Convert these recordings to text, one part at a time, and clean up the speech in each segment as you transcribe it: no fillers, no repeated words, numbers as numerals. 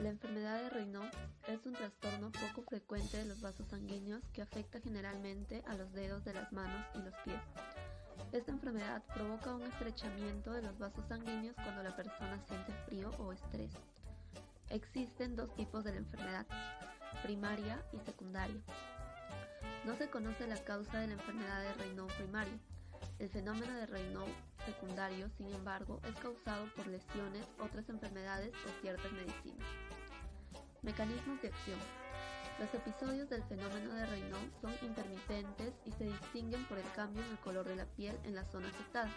La enfermedad de Raynaud es un trastorno poco frecuente de los vasos sanguíneos que afecta generalmente a los dedos de las manos y los pies. Esta enfermedad provoca un estrechamiento de los vasos sanguíneos cuando la persona siente frío o estrés. Existen dos tipos de la enfermedad, primaria y secundaria. No se conoce la causa de la enfermedad de Raynaud primaria. El fenómeno de Raynaud secundario, sin embargo, es causado por lesiones, otras enfermedades o ciertas medicinas. Mecanismos de acción. Los episodios del fenómeno de Raynaud son intermitentes y se distinguen por el cambio en el color de la piel en la zona afectada,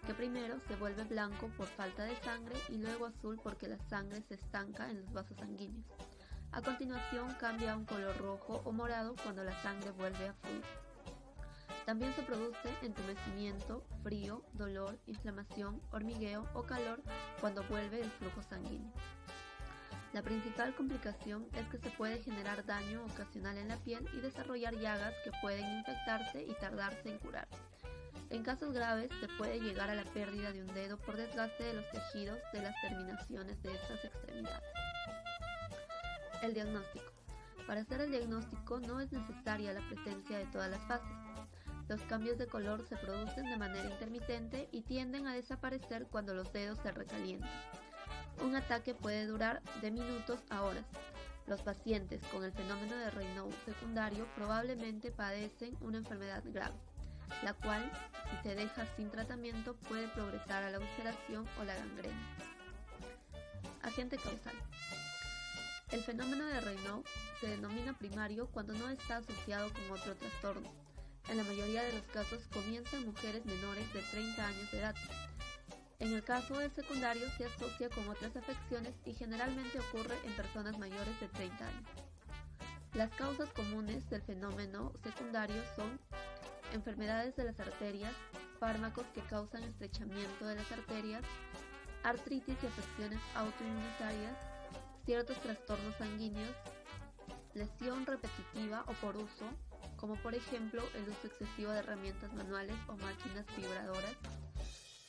que primero se vuelve blanco por falta de sangre y luego azul porque la sangre se estanca en los vasos sanguíneos. A continuación cambia a un color rojo o morado cuando la sangre vuelve a fluir. También se produce entumecimiento, frío, dolor, inflamación, hormigueo o calor cuando vuelve el flujo sanguíneo. La principal complicación es que se puede generar daño ocasional en la piel y desarrollar llagas que pueden infectarse y tardarse en curar. En casos graves se puede llegar a la pérdida de un dedo por desgaste de los tejidos de las terminaciones de estas extremidades. El diagnóstico. Para hacer el diagnóstico no es necesaria la presencia de todas las fases. Los cambios de color se producen de manera intermitente y tienden a desaparecer cuando los dedos se recalientan. Un ataque puede durar de minutos a horas. Los pacientes con el fenómeno de Raynaud secundario probablemente padecen una enfermedad grave, la cual, si se deja sin tratamiento, puede progresar a la ulceración o la gangrena. Agente causal. El fenómeno de Raynaud se denomina primario cuando no está asociado con otro trastorno. En la mayoría de los casos comienza en mujeres menores de 30 años de edad. En el caso del secundario se asocia con otras afecciones y generalmente ocurre en personas mayores de 30 años. Las causas comunes del fenómeno secundario son enfermedades de las arterias, fármacos que causan estrechamiento de las arterias, artritis y afecciones autoinmunitarias, ciertos trastornos sanguíneos, lesión repetitiva o por uso, como por ejemplo el uso excesivo de herramientas manuales o máquinas vibradoras,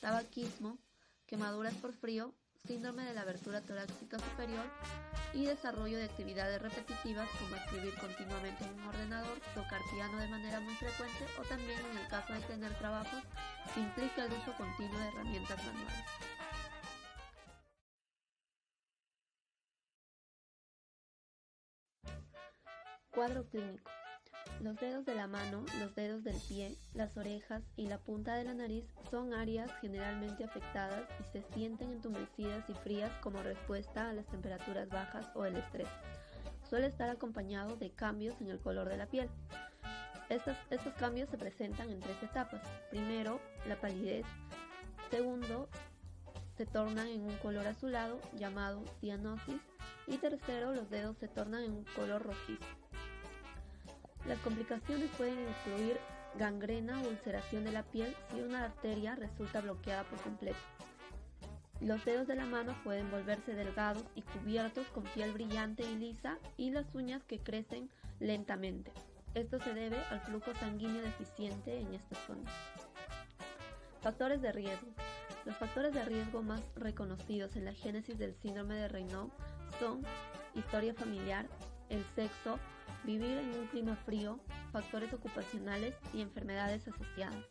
tabaquismo, quemaduras por frío, síndrome de la abertura torácica superior y desarrollo de actividades repetitivas como escribir continuamente en un ordenador, tocar piano de manera muy frecuente o también en el caso de tener trabajos que implica el uso continuo de herramientas manuales. Cuadro clínico. Los dedos de la mano, los dedos del pie, las orejas y la punta de la nariz son áreas generalmente afectadas y se sienten entumecidas y frías como respuesta a las temperaturas bajas o el estrés. Suele estar acompañado de cambios en el color de la piel. Estos cambios se presentan en tres etapas. Primero, la palidez. Segundo, se tornan en un color azulado llamado cianosis. Y tercero, los dedos se tornan en un color rojizo. Las complicaciones pueden incluir gangrena o ulceración de la piel si una arteria resulta bloqueada por completo. Los dedos de la mano pueden volverse delgados y cubiertos con piel brillante y lisa y las uñas que crecen lentamente. Esto se debe al flujo sanguíneo deficiente en esta zona. Factores de riesgo. Los factores de riesgo más reconocidos en la génesis del síndrome de Raynaud son historia familiar, el sexo, vivir en un clima frío, factores ocupacionales y enfermedades asociadas.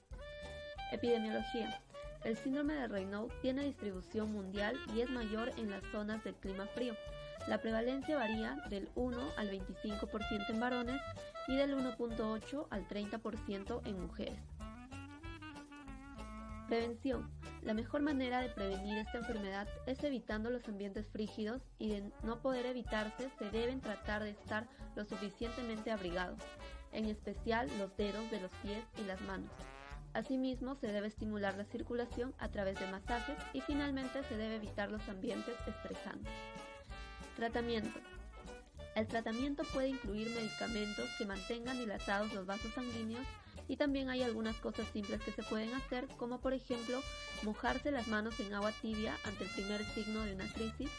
Epidemiología. El síndrome de Raynaud tiene distribución mundial y es mayor en las zonas del clima frío. La prevalencia varía del 1 al 25% en varones y del 1.8 al 30% en mujeres. Prevención. La mejor manera de prevenir esta enfermedad es evitando los ambientes frígidos y de no poder evitarse se deben tratar de estar lo suficientemente abrigados, en especial los dedos de los pies y las manos. Asimismo, se debe estimular la circulación a través de masajes y finalmente se debe evitar los ambientes estresantes. Tratamiento. El tratamiento puede incluir medicamentos que mantengan dilatados los vasos sanguíneos y también hay algunas cosas simples que se pueden hacer, como por ejemplo mojarse las manos en agua tibia ante el primer signo de una crisis,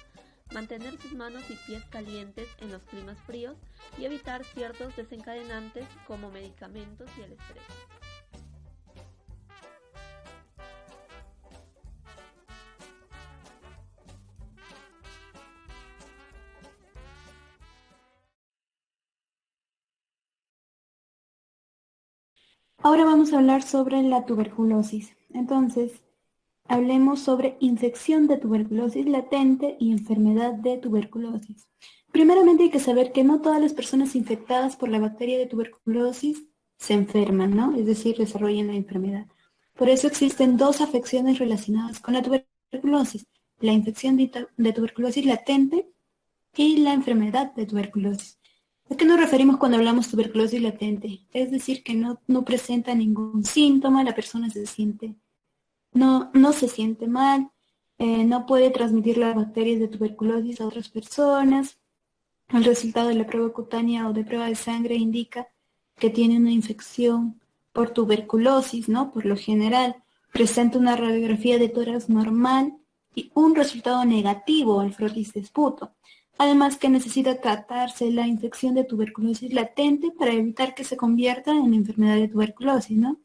mantener sus manos y pies calientes en los climas fríos y evitar ciertos desencadenantes como medicamentos y el estrés. Ahora vamos a hablar sobre la tuberculosis. Entonces, hablemos sobre infección de tuberculosis latente y enfermedad de tuberculosis. Primeramente hay que saber que no todas las personas infectadas por la bacteria de tuberculosis se enferman, ¿no? Es decir, desarrollan la enfermedad. Por eso existen dos afecciones relacionadas con la tuberculosis: la infección de tuberculosis latente y la enfermedad de tuberculosis. ¿A qué nos referimos cuando hablamos tuberculosis latente? Es decir, que no presenta ningún síntoma, la persona no se siente mal, no puede transmitir las bacterias de tuberculosis a otras personas. El resultado de la prueba cutánea o de prueba de sangre indica que tiene una infección por tuberculosis, ¿no? Por lo general, presenta una radiografía de tórax normal y un resultado negativo al frotis de esputo. Además que necesita tratarse la infección de tuberculosis latente para evitar que se convierta en enfermedad de tuberculosis, ¿no?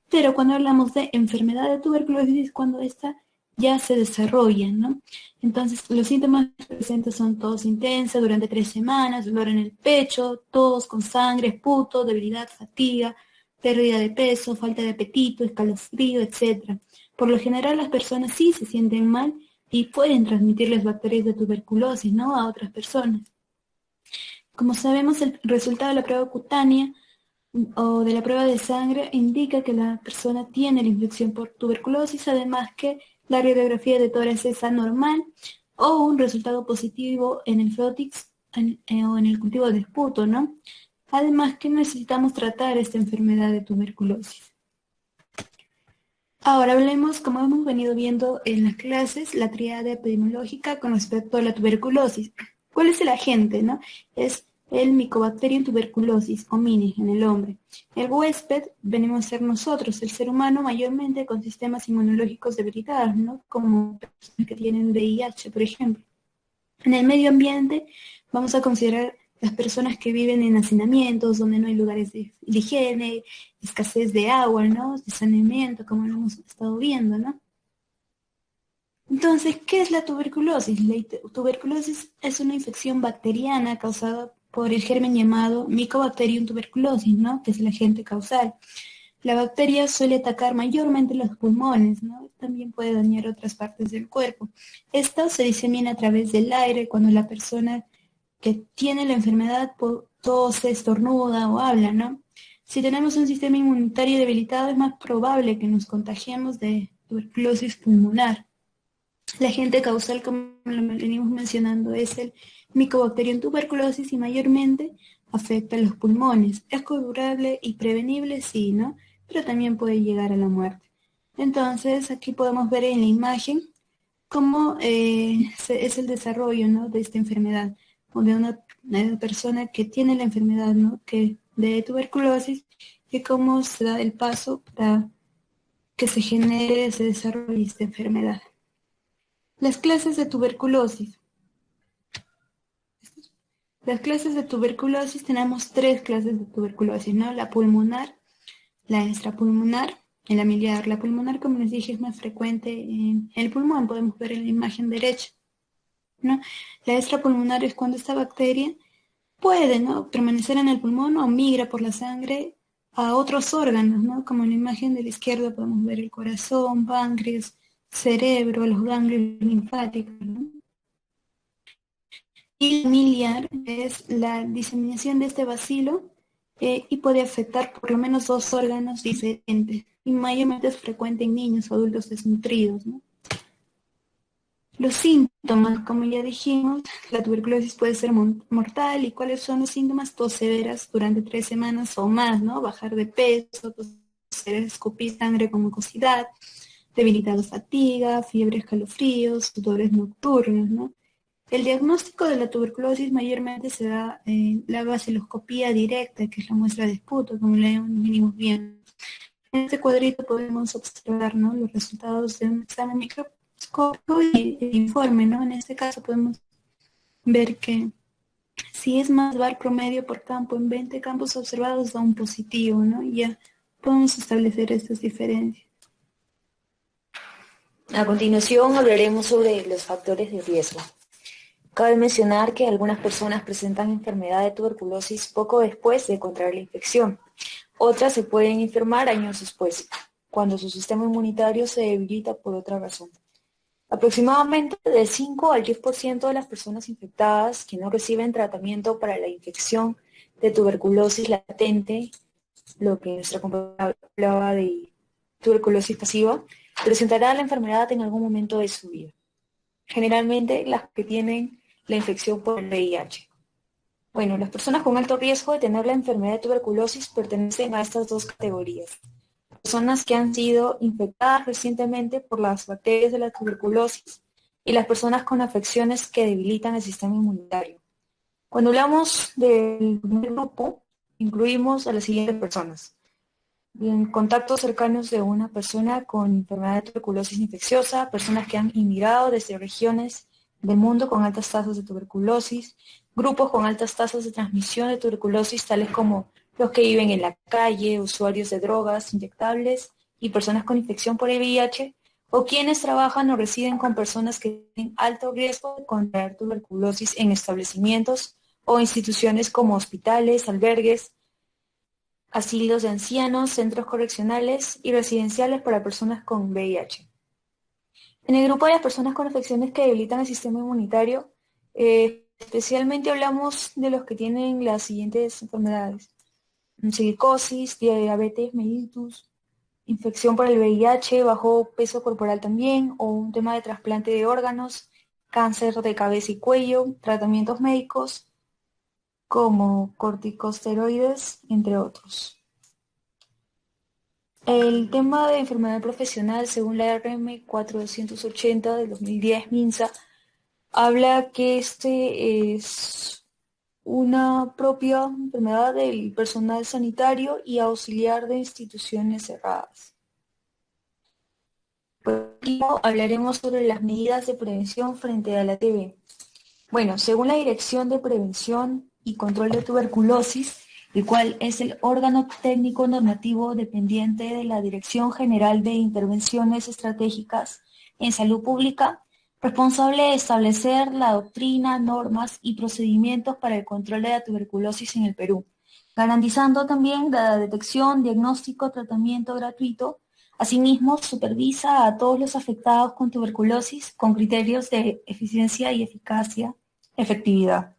Pero cuando hablamos de enfermedad de tuberculosis es cuando esta ya se desarrolla, ¿no? Entonces, los síntomas presentes son tos intensa durante 3 semanas, dolor en el pecho, tos con sangre, esputo, debilidad, fatiga, pérdida de peso, falta de apetito, escalofrío, etc. Por lo general, las personas sí se sienten mal y pueden transmitir las bacterias de tuberculosis, ¿no?, a otras personas. Como sabemos, el resultado de la prueba cutánea o de la prueba de sangre indica que la persona tiene la infección por tuberculosis, además que la radiografía de tórax es anormal o un resultado positivo en el Frotix o en el cultivo de esputo, ¿no? Además que necesitamos tratar esta enfermedad de tuberculosis. Ahora hablemos, como hemos venido viendo en las clases, la tríada epidemiológica con respecto a la tuberculosis. ¿Cuál es el agente, no? Es el Mycobacterium tuberculosis, o MINI, en el hombre. El huésped venimos a ser nosotros, el ser humano, mayormente con sistemas inmunológicos debilitados, ¿no? Como personas que tienen VIH, por ejemplo. En el medio ambiente vamos a considerar las personas que viven en hacinamientos, donde no hay lugares de higiene, escasez de agua, ¿no?, de saneamiento, como lo hemos estado viendo, ¿no? Entonces, ¿qué es la tuberculosis? La tuberculosis es una infección bacteriana causada por el germen llamado Mycobacterium tuberculosis, ¿no?, que es el agente causal. La bacteria suele atacar mayormente los pulmones, ¿no? También puede dañar otras partes del cuerpo. Esto se disemina a través del aire cuando la persona que tiene la enfermedad tose, estornuda o habla, ¿no? Si tenemos un sistema inmunitario debilitado, es más probable que nos contagiemos de tuberculosis pulmonar. La agente causal, como lo venimos mencionando, es el Mycobacterium tuberculosis y mayormente afecta a los pulmones. ¿Es curable y prevenible? Sí, ¿no? Pero también puede llegar a la muerte. Entonces, aquí podemos ver en la imagen cómo es el desarrollo, ¿no?, de esta enfermedad, o de una persona que tiene la enfermedad, ¿no?, que de tuberculosis, y cómo se da el paso para que se genere, se desarrolle esta enfermedad. Las clases de tuberculosis. Las clases de tuberculosis, tenemos 3 clases de tuberculosis, ¿no? La pulmonar, la extrapulmonar y la miliar. La pulmonar, como les dije, es más frecuente en el pulmón, podemos ver en la imagen derecha, ¿no? La extrapulmonar es cuando esta bacteria puede, ¿no?, permanecer en el pulmón o migra por la sangre a otros órganos, ¿no? Como en la imagen de la izquierda podemos ver el corazón, páncreas, cerebro, los ganglios linfáticos, ¿no? Y miliar es la diseminación de este bacilo y puede afectar por lo menos 2 órganos diferentes, y mayormente es frecuente en niños o adultos desnutridos, ¿no? Los síntomas, como ya dijimos, la tuberculosis puede ser mortal. ¿Y cuáles son los síntomas? Tos severas durante 3 semanas o más, ¿no? Bajar de peso, toser, escupir sangre con mucosidad, debilidad, fatiga, fiebre, escalofríos, sudores nocturnos, ¿no? El diagnóstico de la tuberculosis mayormente se da en la baciloscopía directa, que es la muestra de esputo, como le venimos viendo. En este cuadrito podemos observar, ¿no?, los resultados de un examen microscópico y el informe, ¿no? En este caso podemos ver que si es más VAR promedio por campo en 20 campos observados da un positivo, ¿no? Y ya podemos establecer estas diferencias. A continuación hablaremos sobre los factores de riesgo. Cabe mencionar que algunas personas presentan enfermedad de tuberculosis poco después de contraer la infección. Otras se pueden enfermar años después, cuando su sistema inmunitario se debilita por otra razón. Aproximadamente del 5 al 10% de las personas infectadas que no reciben tratamiento para la infección de tuberculosis latente, lo que nuestra compañera hablaba de tuberculosis pasiva, presentará la enfermedad en algún momento de su vida. Generalmente las que tienen la infección por el VIH. Bueno, las personas con alto riesgo de tener la enfermedad de tuberculosis pertenecen a estas dos categorías. Personas que han sido infectadas recientemente por las bacterias de la tuberculosis y las personas con afecciones que debilitan el sistema inmunitario. Cuando hablamos del primer grupo, incluimos a las siguientes personas. En contactos cercanos de una persona con enfermedad de tuberculosis infecciosa, personas que han inmigrado desde regiones del mundo con altas tasas de tuberculosis, grupos con altas tasas de transmisión de tuberculosis, tales como los que viven en la calle, usuarios de drogas inyectables y personas con infección por el VIH, o quienes trabajan o residen con personas que tienen alto riesgo de contraer tuberculosis en establecimientos o instituciones como hospitales, albergues, asilos de ancianos, centros correccionales y residenciales para personas con VIH. En el grupo de las personas con afecciones que debilitan el sistema inmunitario, especialmente hablamos de los que tienen las siguientes enfermedades: silicosis, diabetes mellitus, infección por el VIH, bajo peso corporal también, o un tema de trasplante de órganos, cáncer de cabeza y cuello, tratamientos médicos como corticosteroides, entre otros. El tema de enfermedad profesional, según la RM 480 del 2010 MINSA, habla que este es una propia enfermedad del personal sanitario y auxiliar de instituciones cerradas. Por último, hablaremos sobre las medidas de prevención frente a la TB. Bueno, según la Dirección de Prevención y Control de Tuberculosis, el cual es el órgano técnico normativo dependiente de la Dirección General de Intervenciones Estratégicas en Salud Pública, responsable de establecer la doctrina, normas y procedimientos para el control de la tuberculosis en el Perú, garantizando también la detección, diagnóstico, tratamiento gratuito. Asimismo, supervisa a todos los afectados con tuberculosis con criterios de eficiencia y efectividad.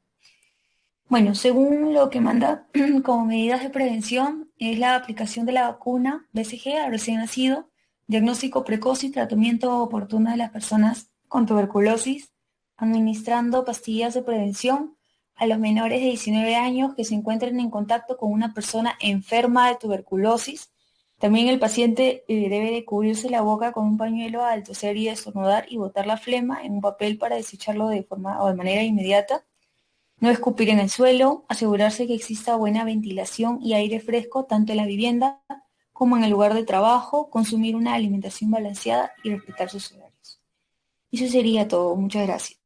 Bueno, según lo que manda como medidas de prevención es la aplicación de la vacuna BCG al recién nacido, diagnóstico precoz y tratamiento oportuno de las personas con tuberculosis, administrando pastillas de prevención a los menores de 19 años que se encuentren en contacto con una persona enferma de tuberculosis. También el paciente debe de cubrirse la boca con un pañuelo al toser y estornudar y botar la flema en un papel para desecharlo de manera inmediata. No escupir en el suelo, asegurarse que exista buena ventilación y aire fresco tanto en la vivienda como en el lugar de trabajo, consumir una alimentación balanceada y respetar sus horarios. Eso sería todo. Muchas gracias.